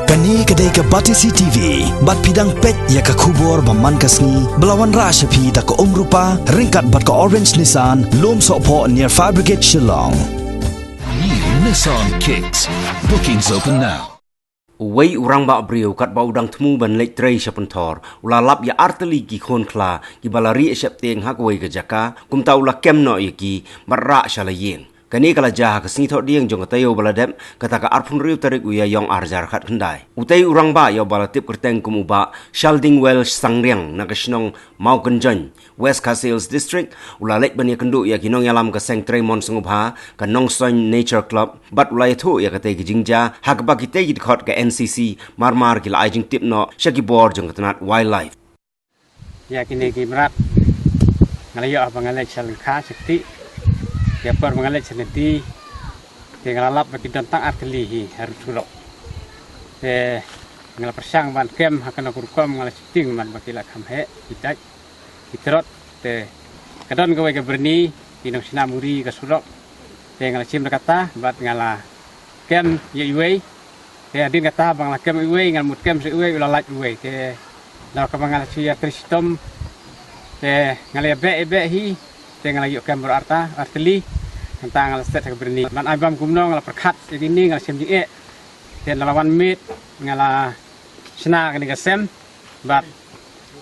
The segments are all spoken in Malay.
Kani kedai ke Batisi TV, bat pidang pet ya ke kubur baman kasni, belawan rasa pi tak ke rupa, ringkat bat ke Orange Nissan, lom sokpo near Fire Brigade Shillong. New Nissan Kicks. Bookings open now. Wei urang ba brio kat ba udang temu ban lek trei shapentor ula lap ya arteli ki khon kla ki balari esep teng hak wei ke jaka kum tau la kem no yeki barra shala yeng kani kala jah ka sni tho dieng jong tayo baladem kata ka arpun riu tarik uya yong arjar khat khandai utai urang ba yo balatip kerteng kum uba shalding well sangreng na kasnong mau kenjon West Casales District ula lek ban ya kendu ya kinong yalam ka seng Tremont sengubha ka Nongsoin Nature Club bat ula thu ya ka te ki jingja hak ba ki te ki khot ka NCC marmar ki lai jing tip no shaki board jong tanat wildlife ya kini ki merat ngalayo apa ngalek salka sakti ya per mengalek seneti ngalap bagi tentang arteli harus sulok ngal persang ban kem hakana kurkom ngal sting man bagi la kamhe kita kitrot kadon gawe ke berni tinong sinamuri ke sulok ngal sim kata bat ngala kem ye adin kata bang la kem ye ngal mut kem se ula laj ye la ka bang sia tristom ngal be hi ngal yo kem berarta arteli tentang ngal stet ke berni man abam kumno ngal perkat ini ngal sim je lawan mit ngala sena kini kasem bat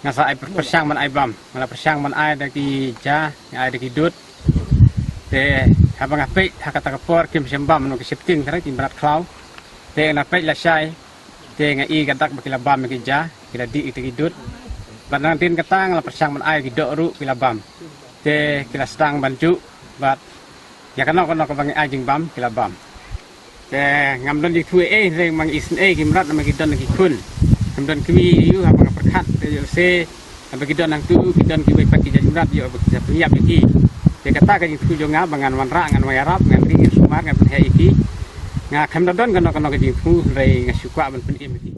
ngasa ai persang man aibam ngala persang man ai daki ja ai daki dut habang ape hakata kapor kim sembam no kisipting tara tim berat klau na pe la sai ngai gadak bakila bam ki ja kila di daki dut bat nantin kata ngala persang man ai ki dok ru kila bam kila stang banju bat ya kana kono ko bangi ajing bam kila bam ngamdon di tue reng mang isen kimrat nama kita nak ikun ngamdon kami yu apa perkat yo se bagi don nang tu kidon ki wei pati jamrat yo bagi siap iki dia kata ka itu jo nga bangan wanra ngan wayarap ngan ri sumar ngan he iki nga khamdon kono kono ki fu rei ngasukwa ban pen iki